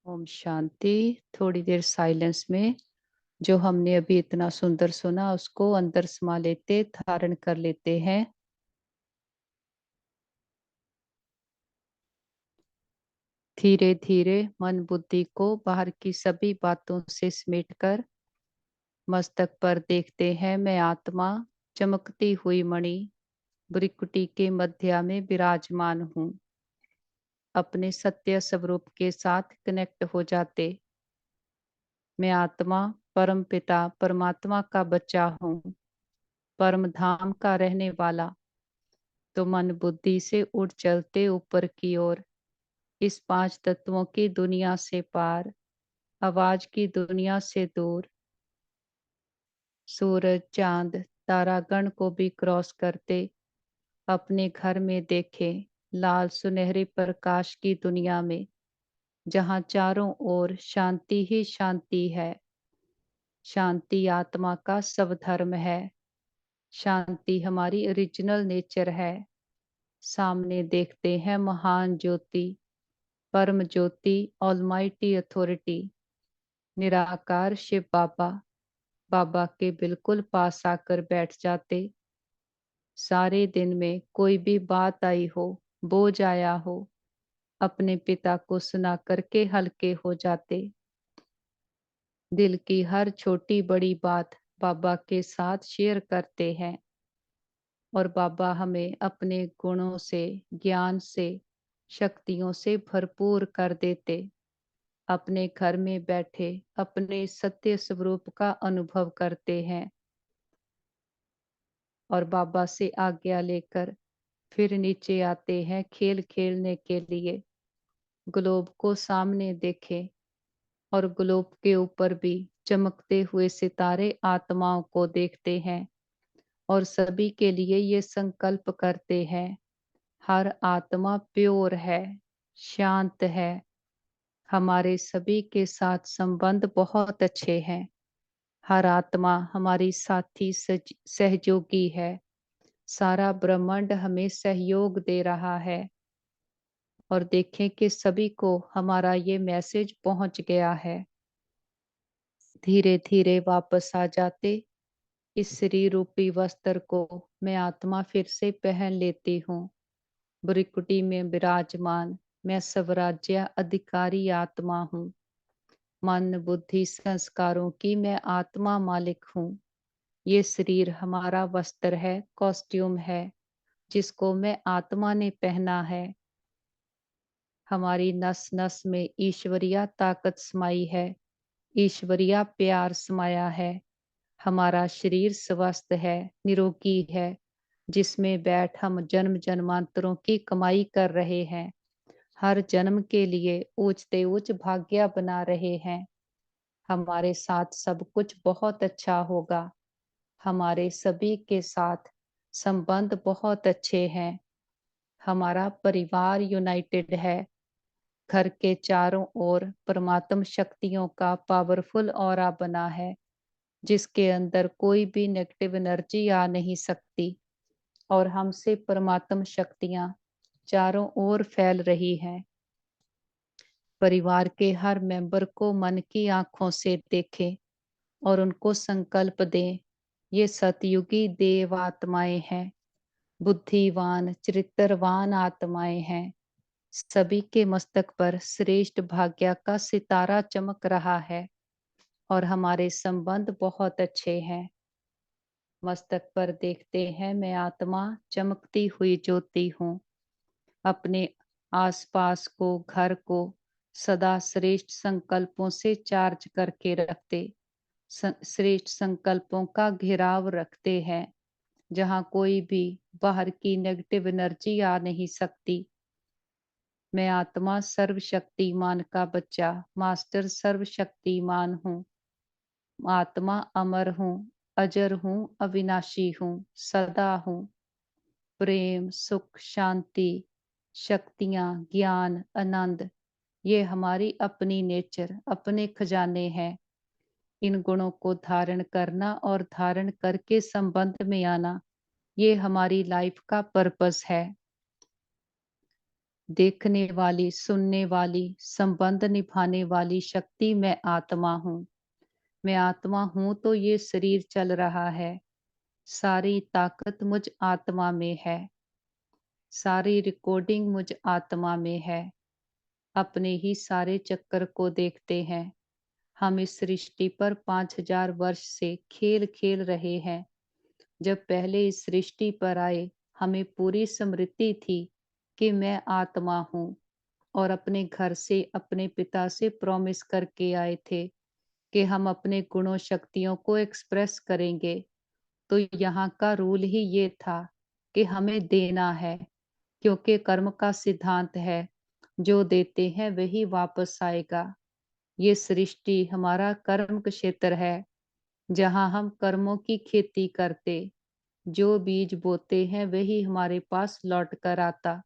ओम शांति। थोड़ी देर साइलेंस में जो हमने अभी इतना सुंदर सुना उसको अंदर समा लेते, धारण कर लेते हैं। धीरे धीरे मन बुद्धि को बाहर की सभी बातों से समेटकर मस्तक पर देखते हैं। मैं आत्मा चमकती हुई मणि भ्रिकुटी के मध्य में विराजमान हूँ। अपने सत्य स्वरूप के साथ कनेक्ट हो जाते। मैं आत्मा परम पिता परमात्मा का बच्चा हूँ, परम धाम का रहने वाला। तो मन बुद्धि से उड़ चलते ऊपर की ओर, इस पांच तत्वों की दुनिया से पार, आवाज की दुनिया से दूर, सूरज चांद तारागण को भी क्रॉस करते अपने घर में देखे लाल सुनहरे प्रकाश की दुनिया में, जहाँ चारों ओर शांति ही शांति है। शांति आत्मा का स्वधर्म है। शांति हमारी ओरिजिनल नेचर है। सामने देखते हैं महान ज्योति, परम ज्योति, ऑलमाइटी अथॉरिटी, निराकार शिव बाबा। बाबा के बिल्कुल पास आकर बैठ जाते। सारे दिन में कोई भी बात आई हो, बोझ आया हो, अपने पिता को सुना करके हल्के हो जाते। दिल की हर छोटी बड़ी बात बाबा के साथ शेयर करते हैं और बाबा हमें अपने गुणों से, ज्ञान से, शक्तियों से भरपूर कर देते। अपने घर में बैठे अपने सत्य स्वरूप का अनुभव करते हैं और बाबा से आज्ञा लेकर फिर नीचे आते हैं खेल खेलने के लिए। ग्लोब को सामने देखें और ग्लोब के ऊपर भी चमकते हुए सितारे आत्माओं को देखते हैं और सभी के लिए ये संकल्प करते हैं, हर आत्मा प्योर है, शांत है। हमारे सभी के साथ संबंध बहुत अच्छे हैं। हर आत्मा हमारी साथी सहयोगी है। सारा ब्रह्मांड हमें सहयोग दे रहा है और देखें कि सभी को हमारा ये मैसेज पहुंच गया है। धीरे धीरे वापस आ जाते। इस शरीर रूपी वस्त्र को मैं आत्मा फिर से पहन लेती हूँ। भ्रिकुटी में विराजमान मैं स्वराज्य अधिकारी आत्मा हूँ। मन बुद्धि संस्कारों की मैं आत्मा मालिक हूँ। ये शरीर हमारा वस्त्र है, कॉस्ट्यूम है, जिसको मैं आत्मा ने पहना है। हमारी नस नस में ईश्वरीय ताकत समाई है, ईश्वरीय प्यार समाया है। हमारा शरीर स्वस्थ है, निरोगी है, जिसमें बैठ हम जन्म जन्मांतरों की कमाई कर रहे हैं। हर जन्म के लिए ऊंचते ऊंच भाग्य बना रहे हैं। हमारे साथ सब कुछ बहुत अच्छा होगा। हमारे सभी के साथ संबंध बहुत अच्छे हैं। हमारा परिवार यूनाइटेड है। घर के चारों ओर परमात्म शक्तियों का पावरफुल ऑरा बना है, जिसके अंदर कोई भी नेगेटिव एनर्जी आ नहीं सकती और हमसे परमात्म शक्तियां चारों ओर फैल रही हैं। परिवार के हर मेंबर को मन की आंखों से देखें और उनको संकल्प दें, ये सतयुगी देव आत्माएं हैं, बुद्धिवान चरित्रवान आत्माएं हैं। सभी के मस्तक पर श्रेष्ठ भाग्य का सितारा चमक रहा है और हमारे संबंध बहुत अच्छे हैं। मस्तक पर देखते हैं मैं आत्मा चमकती हुई ज्योति हूँ। अपने आसपास को, घर को सदा श्रेष्ठ संकल्पों से चार्ज करके रखते। श्रेष्ठ संकल्पों का घेराव रखते हैं, जहाँ कोई भी बाहर की नेगेटिव एनर्जी आ नहीं सकती। मैं आत्मा सर्वशक्तिमान का बच्चा, मास्टर सर्वशक्तिमान हूँ। आत्मा अमर हूँ, अजर हूँ, अविनाशी हूँ, सदा हूँ। प्रेम सुख शांति शक्तियाँ ज्ञान आनंद, ये हमारी अपनी नेचर अपने खजाने हैं। इन गुणों को धारण करना और धारण करके संबंध में आना, ये हमारी लाइफ का पर्पस है। देखने वाली, सुनने वाली, संबंध निभाने वाली शक्ति मैं आत्मा हूँ। मैं आत्मा हूँ तो ये शरीर चल रहा है। सारी ताकत मुझ आत्मा में है। सारी रिकॉर्डिंग मुझ आत्मा में है। अपने ही सारे चक्कर को देखते हैं। हम इस सृष्टि पर 5000 वर्ष से खेल खेल रहे हैं। जब पहले इस सृष्टि पर आए, हमें पूरी स्मृति थी कि मैं आत्मा हूँ, और अपने घर से अपने पिता से प्रॉमिस करके आए थे कि हम अपने गुणों शक्तियों को एक्सप्रेस करेंगे। तो यहाँ का रूल ही ये था कि हमें देना है, क्योंकि कर्म का सिद्धांत है, जो देते हैं वही वापस आएगा। ये सृष्टि हमारा कर्म क्षेत्र है, जहाँ हम कर्मों की खेती करते। जो बीज बोते हैं वही हमारे पास लौट कर आता।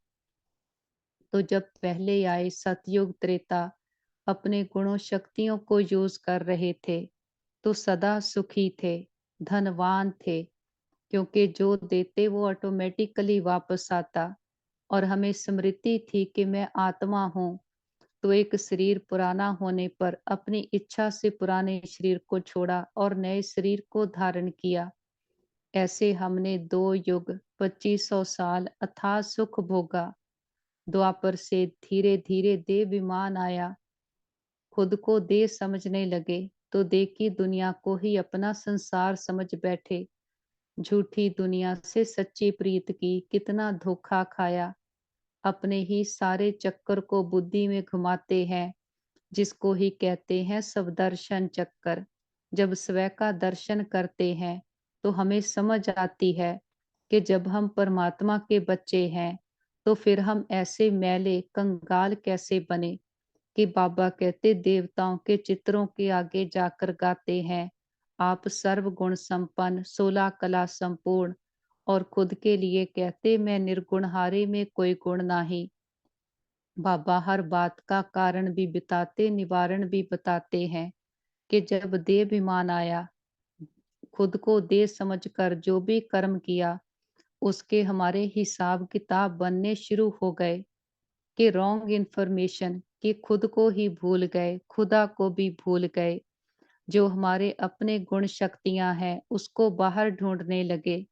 तो जब पहले आए सतयुग त्रेता अपने गुणों शक्तियों को यूज कर रहे थे, तो सदा सुखी थे, धनवान थे, क्योंकि जो देते वो ऑटोमेटिकली वापस आता। और हमें स्मृति थी कि मैं आत्मा हूँ। तो एक शरीर पुराना होने पर अपनी इच्छा से पुराने शरीर को छोड़ा और नए शरीर को धारण किया। ऐसे हमने 2 युग 2500 साल अथाह सुख भोगा। द्वापर से धीरे धीरे देह विमान आया। खुद को देह समझने लगे तो देह की दुनिया को ही अपना संसार समझ बैठे। झूठी दुनिया से सच्ची प्रीत की कितना धोखा खाया। अपने ही सारे चक्कर को बुद्धि में घुमाते हैं, जिसको ही कहते हैं स्वदर्शन चक्कर। जब स्व का दर्शन करते हैं तो हमें समझ आती है कि जब हम परमात्मा के बच्चे हैं, तो फिर हम ऐसे मैले कंगाल कैसे बने। कि बाबा कहते देवताओं के चित्रों के आगे जाकर गाते हैं, आप सर्व गुण संपन्न 16 कला संपूर्ण। और खुद के लिए कहते मैं निर्गुण हारे में कोई गुण नाही। बाबा हर बात का कारण भी बताते, निवारण भी बताते हैं कि जब देवाभिमान आया, खुद को देह समझकर जो भी कर्म किया, उसके हमारे हिसाब किताब बनने शुरू हो गए। कि रॉन्ग इन्फॉर्मेशन, कि खुद को ही भूल गए, खुदा को भी भूल गए। जो हमारे अपने गुण शक्तियां हैं उसको बाहर ढूंढने लगे।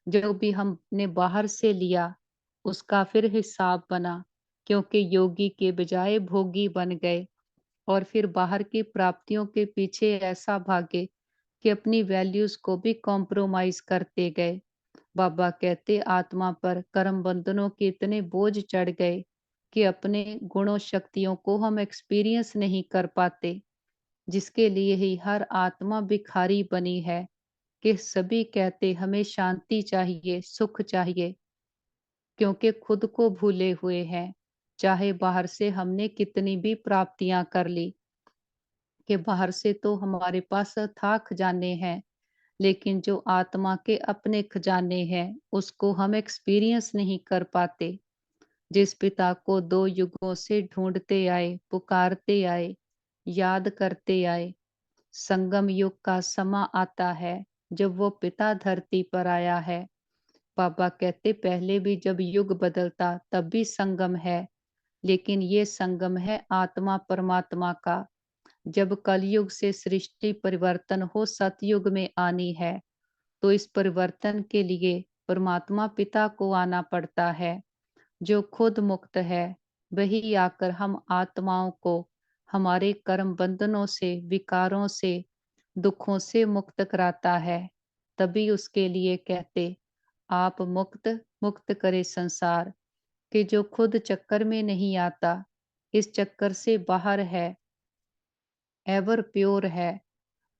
जो भी हमने बाहर से लिया उसका फिर हिसाब बना, क्योंकि योगी के बजाय भोगी बन गए। और फिर बाहर की प्राप्तियों के पीछे ऐसा भागे कि अपनी वैल्यूज को भी कॉम्प्रोमाइज करते गए। बाबा कहते आत्मा पर कर्म बंधनों के इतने बोझ चढ़ गए कि अपने गुणों शक्तियों को हम एक्सपीरियंस नहीं कर पाते। जिसके लिए ही हर आत्मा भिखारी बनी है। कि सभी कहते हमें शांति चाहिए, सुख चाहिए, क्योंकि खुद को भूले हुए हैं। चाहे बाहर से हमने कितनी भी प्राप्तियां कर ली, कि बाहर से तो हमारे पास था खजाने हैं, लेकिन जो आत्मा के अपने खजाने हैं उसको हम एक्सपीरियंस नहीं कर पाते। जिस पिता को 2 युगों से ढूंढते आए, पुकारते आए, याद करते आए, संगम युग का समा आता है जब वो पिता धरती पर आया है। बाबा कहते पहले भी जब युग बदलता तब भी संगम है, लेकिन ये संगम है आत्मा परमात्मा का। जब कलयुग से सृष्टि परिवर्तन हो सतयुग में आनी है, तो इस परिवर्तन के लिए परमात्मा पिता को आना पड़ता है। जो खुद मुक्त है वही आकर हम आत्माओं को हमारे कर्म बंधनों से, विकारों से, दुखों से मुक्त कराता है। तभी उसके लिए कहते आप मुक्त, मुक्त करे संसार। कि जो खुद चक्कर में नहीं आता, इस चक्कर से बाहर है, एवर प्योर है,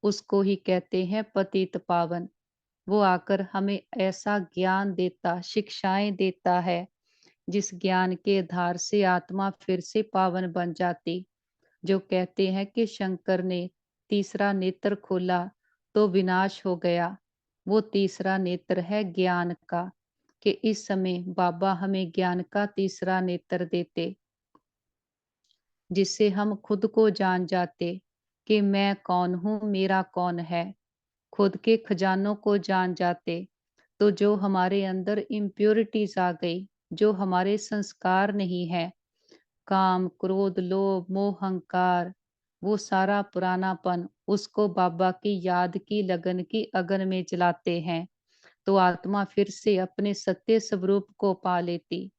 उसको ही कहते हैं पतित पावन। वो आकर हमें ऐसा ज्ञान देता, शिक्षाएं देता है, जिस ज्ञान के आधार से आत्मा फिर से पावन बन जाती। जो कहते हैं कि शंकर ने तीसरा नेत्र खोला तो विनाश हो गया। वो तीसरा नेत्र है ज्ञान का। कि इस समय बाबा हमें ज्ञान का तीसरा नेत्र देते, जिससे हम खुद को जान जाते कि मैं कौन हूँ, मेरा कौन है। खुद के खजानों को जान जाते। तो जो हमारे अंदर इम्प्योरिटीज आ गई, जो हमारे संस्कार नहीं है, काम, क्रोध, लोभ, मोह, अहंकार, वो सारा पुरानापन उसको बाबा की याद की लगन की अगन में जलाते हैं, तो आत्मा फिर से अपने सत्य स्वरूप को पा लेती।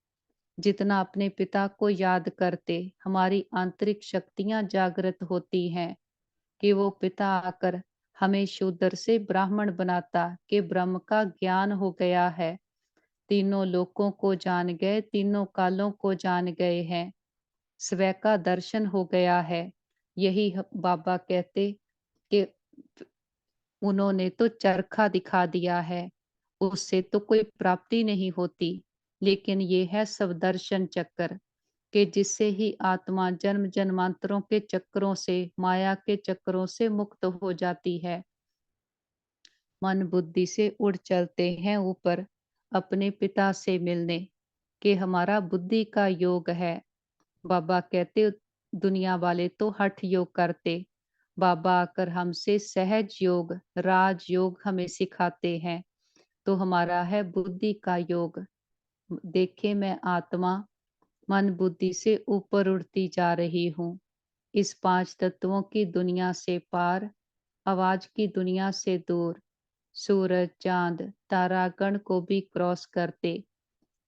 जितना अपने पिता को याद करते, हमारी आंतरिक शक्तियां जागृत होती हैं कि वो पिता आकर हमें शूद्र से ब्राह्मण बनाता, कि ब्रह्म का ज्ञान हो गया है, तीनों लोकों को जान गए, तीनों कालों को जान गए हैं, स्वयं का दर्शन हो गया है। यही बाबा कहते कि उन्होंने तो चरखा दिखा दिया है, उससे तो कोई प्राप्ति नहीं होती, लेकिन ये है सब दर्शन चक्कर, कि जिससे ही आत्मा जन्म जन्मांतरों के चक्रों से, माया के चक्रों से मुक्त हो जाती है। मन बुद्धि से उड़ चलते हैं ऊपर अपने पिता से मिलने, कि हमारा बुद्धि का योग है। बाबा कहते दुनिया वाले तो हठ योग करते, बाबा आकर हमसे सहज योग, राज योग हमें सिखाते हैं, तो हमारा है बुद्धि का योग। देखे मैं आत्मा मन बुद्धि से ऊपर उड़ती जा रही हूँ, इस पांच तत्वों की दुनिया से पार, आवाज की दुनिया से दूर, सूरज चांद तारागण को भी क्रॉस करते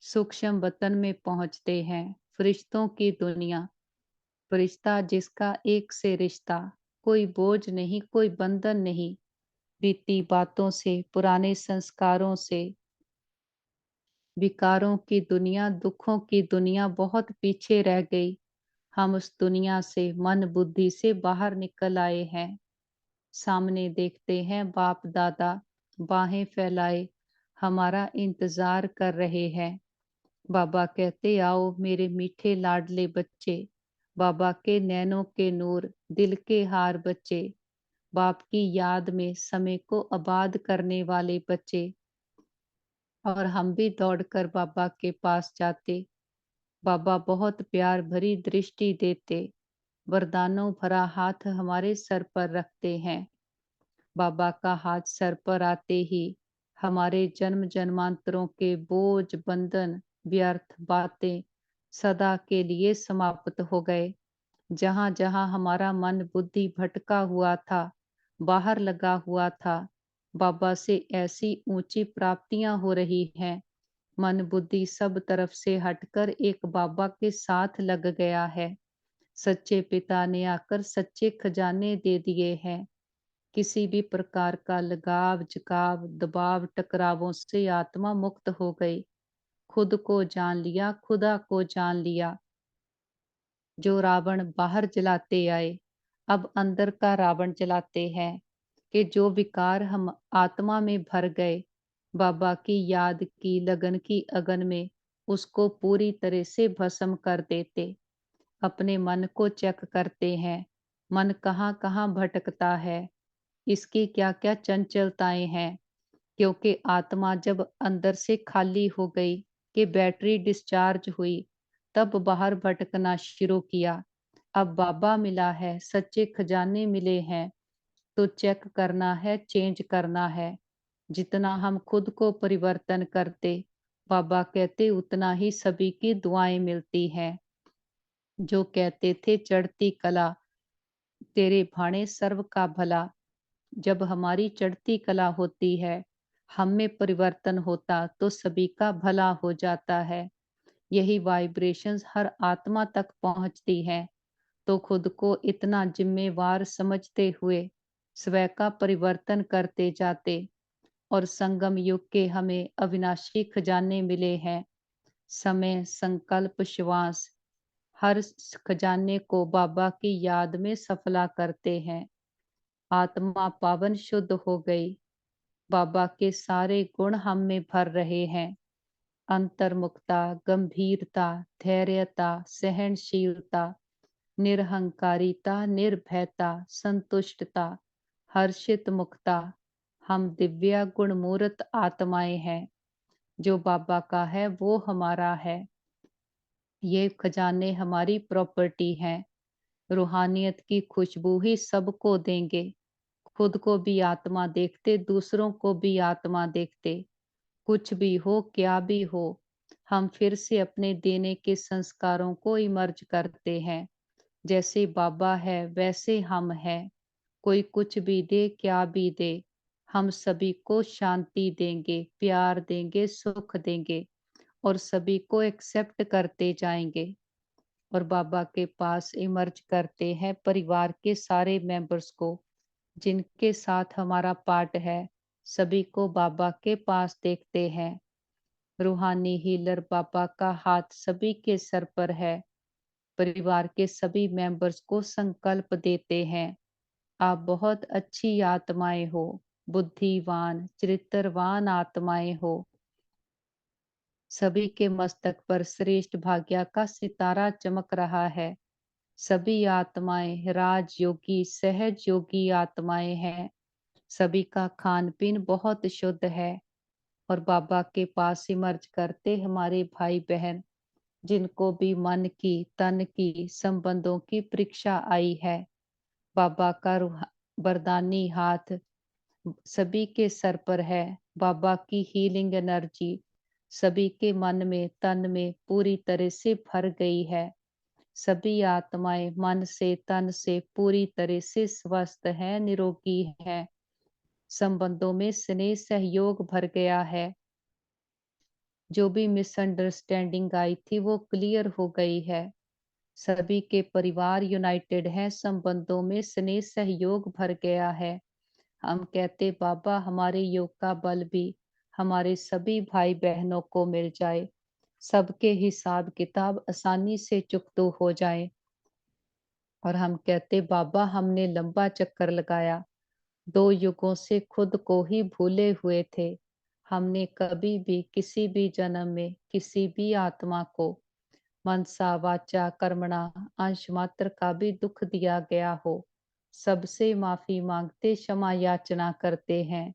सूक्ष्म वतन में पहुंचते हैं, फरिश्तों की दुनिया, फरिश्ता जिसका एक से रिश्ता, कोई बोझ नहीं, कोई बंधन नहीं, बीती बातों से, पुराने संस्कारों से, विकारों की दुनिया, दुखों की दुनिया बहुत पीछे रह गई। हम उस दुनिया से मन बुद्धि से बाहर निकल आए हैं। सामने देखते हैं बाप दादा बाहें फैलाए हमारा इंतजार कर रहे हैं। बाबा कहते आओ मेरे मीठे लाडले बच्चे, बाबा के नैनों के नूर, दिल के हार बच्चे, बाप की याद में समय को आबाद करने वाले बच्चे। और हम भी दौड़कर बाबा के पास जाते। बाबा बहुत प्यार भरी दृष्टि देते, वरदानों भरा हाथ हमारे सर पर रखते हैं। बाबा का हाथ सर पर आते ही हमारे जन्म जन्मांतरों के बोझ बंधन व्यर्थ बातें सदा के लिए समाप्त हो गए। जहां जहां हमारा मन बुद्धि भटका हुआ था, बाहर लगा हुआ था, बाबा से ऐसी ऊंची प्राप्तियां हो रही हैं। मन बुद्धि सब तरफ से हटकर एक बाबा के साथ लग गया है। सच्चे पिता ने आकर सच्चे खजाने दे दिए हैं। किसी भी प्रकार का लगाव झुकाव दबाव टकरावों से आत्मा मुक्त हो गई। खुद को जान लिया, खुदा को जान लिया। जो रावण बाहर जलाते आए, अब अंदर का रावण जलाते हैं, कि जो विकार हम आत्मा में भर गए, बाबा की याद की लगन की अगन में उसको पूरी तरह से भस्म कर देते। अपने मन को चेक करते हैं, मन कहाँ कहाँ भटकता है, इसकी क्या क्या चंचलताएं हैं। क्योंकि आत्मा जब अंदर से खाली हो गई, कि बैटरी डिस्चार्ज हुई, तब बाहर भटकना शुरू किया। अब बाबा मिला है, सच्चे खजाने मिले हैं, तो चेक करना है, चेंज करना है। जितना हम खुद को परिवर्तन करते, बाबा कहते उतना ही सभी की दुआएं मिलती हैं। जो कहते थे चढ़ती कला तेरे भाणे सर्व का भला, जब हमारी चढ़ती कला होती है, हम में परिवर्तन होता, तो सभी का भला हो जाता है। यही वाइब्रेशंस हर आत्मा तक पहुंचती हैं। तो खुद को इतना जिम्मेवार समझते हुए स्वयं का परिवर्तन करते जाते, और संगम युग के हमें अविनाशी खजाने मिले हैं। समय संकल्प श्वास हर खजाने को बाबा की याद में सफला करते हैं। आत्मा पावन शुद्ध हो गई, बाबा के सारे गुण हम में भर रहे हैं। अंतर्मुखता, गंभीरता, धैर्यता, सहनशीलता, निरहंकारिता, निर्भयता, संतुष्टता, हर्षित मुक्ता, हम दिव्य गुणमूर्त आत्माएं हैं। जो बाबा का है वो हमारा है। ये खजाने हमारी प्रॉपर्टी हैं। रूहानियत की खुशबू ही सबको देंगे। खुद को भी आत्मा देखते, दूसरों को भी आत्मा देखते। कुछ भी हो, क्या भी हो, हम फिर से अपने देने के संस्कारों को इमर्ज करते हैं। जैसे बाबा है वैसे हम हैं। कोई कुछ भी दे, क्या भी दे, हम सभी को शांति देंगे, प्यार देंगे, सुख देंगे और सभी को एक्सेप्ट करते जाएंगे। और बाबा के पास इमर्ज करते हैं परिवार के सारे मेंबर्स को, जिनके साथ हमारा पार्ट है। सभी को बाबा के पास देखते हैं। रूहानी हीलर बाबा का हाथ सभी के सर पर है। परिवार के सभी मेंबर्स को संकल्प देते हैं, आप बहुत अच्छी आत्माएं हो, बुद्धिवान चरित्रवान आत्माएं हो। सभी के मस्तक पर श्रेष्ठ भाग्य का सितारा चमक रहा है। सभी आत्माएं राजयोगी सहज योगी आत्माएं हैं। सभी का खान पीन बहुत शुद्ध है। और बाबा के पास इमर्ज करते हमारे भाई बहन, जिनको भी मन की तन की संबंधों की परीक्षा आई है, बाबा का वरदानी हाथ सभी के सर पर है। बाबा की हीलिंग एनर्जी सभी के मन में तन में पूरी तरह से भर गई है। सभी आत्माएं मन से तन से पूरी तरह से स्वस्थ हैं, निरोगी हैं। संबंधों में स्नेह सहयोग भर गया है। जो भी मिसअंडरस्टैंडिंग आई थी वो क्लियर हो गई है। सभी के परिवार यूनाइटेड हैं, संबंधों में स्नेह सहयोग भर गया है। हम कहते बाबा हमारे योग का बल भी हमारे सभी भाई बहनों को मिल जाए, सबके हिसाब किताब आसानी से चुकतो हो जाए। और हम कहते बाबा हमने लंबा चक्कर लगाया, 2 युगों से खुद को ही भूले हुए थे। हमने कभी भी किसी भी जन्म में किसी भी आत्मा को मनसा वाचा कर्मणा अंश मात्र का भी दुख दिया गया हो, सबसे माफी मांगते क्षमा याचना करते हैं।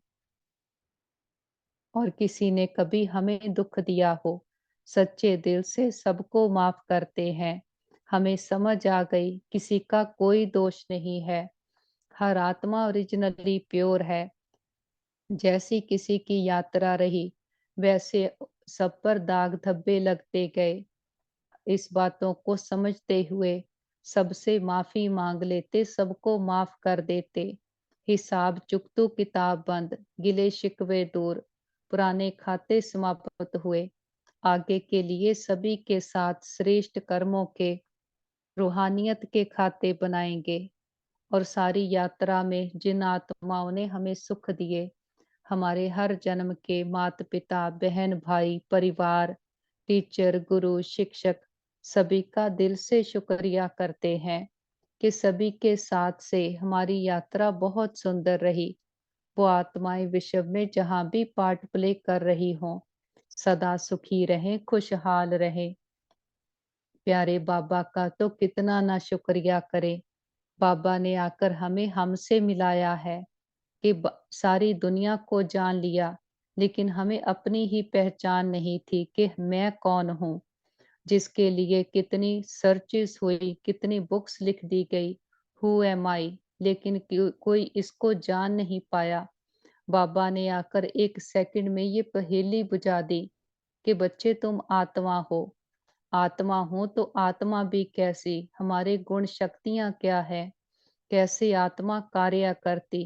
और किसी ने कभी हमें दुख दिया हो, सच्चे दिल से सबको माफ करते हैं। हमें समझ आ गई किसी का कोई दोष नहीं है, हर आत्मा ओरिजिनली प्योर है। जैसी किसी की यात्रा रही वैसे सब पर दाग धब्बे लगते गए। इस बातों को समझते हुए सबसे माफी मांग लेते, सबको माफ कर देते। हिसाब चुकतू किताब बंद, गिले शिकवे दूर, पुराने खाते समाप्त हुए। आगे के लिए सभी के साथ श्रेष्ठ कर्मों के रूहानियत के खाते बनाएंगे। और सारी यात्रा में जिन आत्माओं ने हमें सुख दिए, हमारे हर जन्म के माता पिता बहन भाई परिवार टीचर गुरु शिक्षक, सभी का दिल से शुक्रिया करते हैं कि सभी के साथ से हमारी यात्रा बहुत सुंदर रही। वो आत्माएं विश्व में जहाँ भी पार्ट प्ले कर रही हों, सदा सुखी रहें, खुशहाल रहें। प्यारे बाबा का तो कितना ना शुक्रिया करें। बाबा ने आकर हमें हमसे मिलाया है कि सारी दुनिया को जान लिया, लेकिन हमें अपनी ही पहचान नहीं थी कि मैं कौन हूँ। जिसके लिए कितनी सर्चेस हुई, कितनी बुक्स लिख दी गई, हु एम आई, लेकिन कोई इसको जान नहीं पाया। बाबा ने आकर 1 सेकंड में ये पहेली बुझा दी कि बच्चे तुम आत्मा हो। आत्मा हो तो आत्मा भी कैसी, हमारे गुण शक्तियां क्या है, कैसे आत्मा कार्य करती,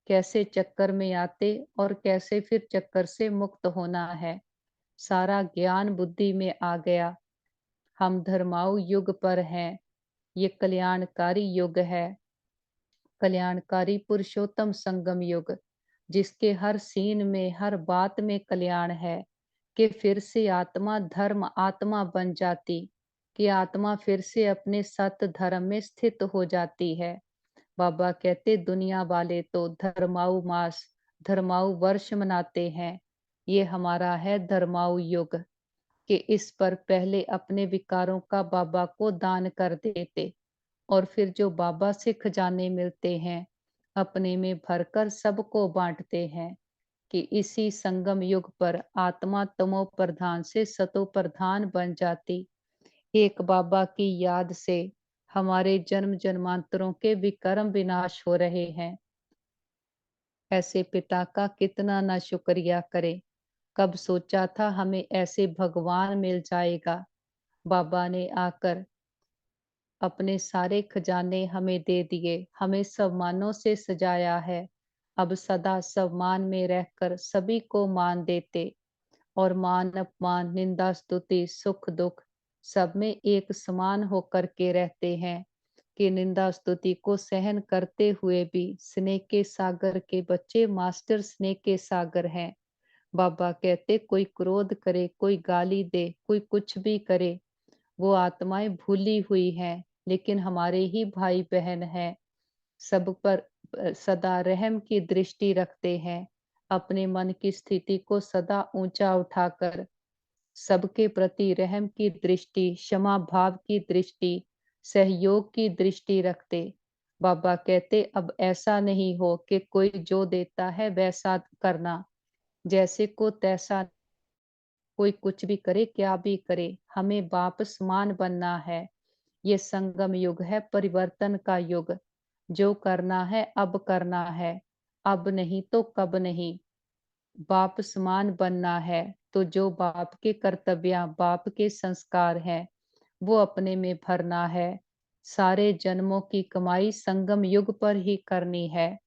कैसे चक्कर में आते और कैसे फिर चक्कर से मुक्त होना है। सारा ज्ञान बुद्धि में आ गया। हम धर्माऊ युग पर हैं। ये कल्याणकारी युग है, कल्याणकारी पुरुषोत्तम संगम युग, जिसके हर सीन में हर बात में कल्याण है। कि फिर से आत्मा धर्म आत्मा बन जाती, कि आत्मा फिर से अपने सत धर्म में स्थित हो जाती है। बाबा कहते दुनिया वाले तो धर्माऊ मास धर्माऊ वर्ष मनाते हैं, ये हमारा है धर्माऊ युग। कि इस पर पहले अपने विकारों का बाबा को दान कर देते और फिर जो बाबा से खजाने मिलते हैं अपने में भरकर सबको बांटते हैं। कि इसी संगम युग पर आत्मा तमो प्रधान से सतो प्रधान बन जाती। एक बाबा की याद से हमारे जन्म जन्मांतरों के विकर्म विनाश हो रहे हैं। ऐसे पिता का कितना ना शुक्रिया करें। कब सोचा था हमें ऐसे भगवान मिल जाएगा। बाबा ने आकर अपने सारे खजाने हमें दे दिए, हमें सम्मानों से सजाया है। अब सदा सम्मान में रहकर सभी को मान देते और मान अपमान, निंदा स्तुति, सुख दुख सब में एक समान होकर के रहते हैं कि निंदा स्तुति को सहन करते हुए भी स्नेह के सागर के बच्चे मास्टर स्नेह के सागर हैं। बाबा कहते कोई क्रोध करे, कोई गाली दे, कोई कुछ भी करे, वो आत्माएं भूली हुई हैं, लेकिन हमारे ही भाई बहन हैं। सब पर सदा रहम की दृष्टि रखते हैं। अपने मन की स्थिति को सदा ऊंचा उठाकर सबके प्रति रहम की दृष्टि, क्षमा भाव की दृष्टि, सहयोग की दृष्टि रखते। बाबा कहते अब ऐसा नहीं हो कि कोई जो देता है वैसा करना, जैसे को तैसा, कोई कुछ भी करे, क्या भी करे, हमें बाप समान बनना है। ये संगम युग है, परिवर्तन का युग। जो करना है अब करना है, अब नहीं तो कब नहीं। बाप समान बनना है, तो जो बाप के कर्तव्य, बाप के संस्कार हैं, वो अपने में भरना है। सारे जन्मों की कमाई संगम युग पर ही करनी है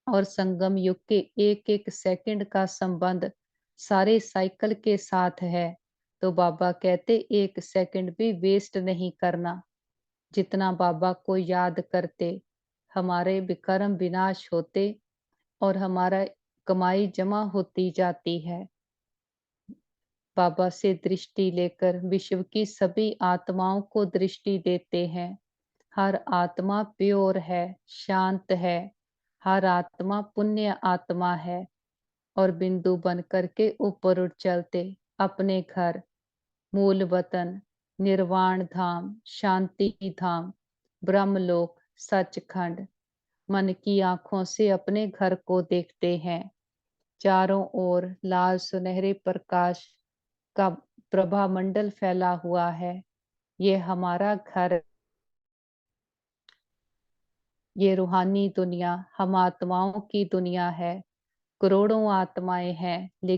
और संगम युग के एक एक सेकंड का संबंध सारे साइकिल के साथ है। तो बाबा कहते एक सेकंड भी वेस्ट नहीं करना। जितना बाबा को याद करते, हमारे विकर्म विनाश होते और हमारा कमाई जमा होती जाती है। बाबा से दृष्टि लेकर विश्व की सभी आत्माओं को दृष्टि देते हैं। हर आत्मा प्योर है, शांत है। हर आत्मा पुण्य आत्मा है और बिंदु बन करके ऊपर उठ चलते अपने घर, मूल वतन, निर्वाण धाम, शांति धाम, ब्रह्मलोक, सचखंड। मन की आंखों से अपने घर को देखते हैं। चारों ओर लाल सुनहरे प्रकाश का प्रभा मंडल फैला हुआ है। ये हमारा घर, ये रूहानी दुनिया हम आत्माओं की दुनिया है। करोड़ों आत्माएं हैं, लेकिन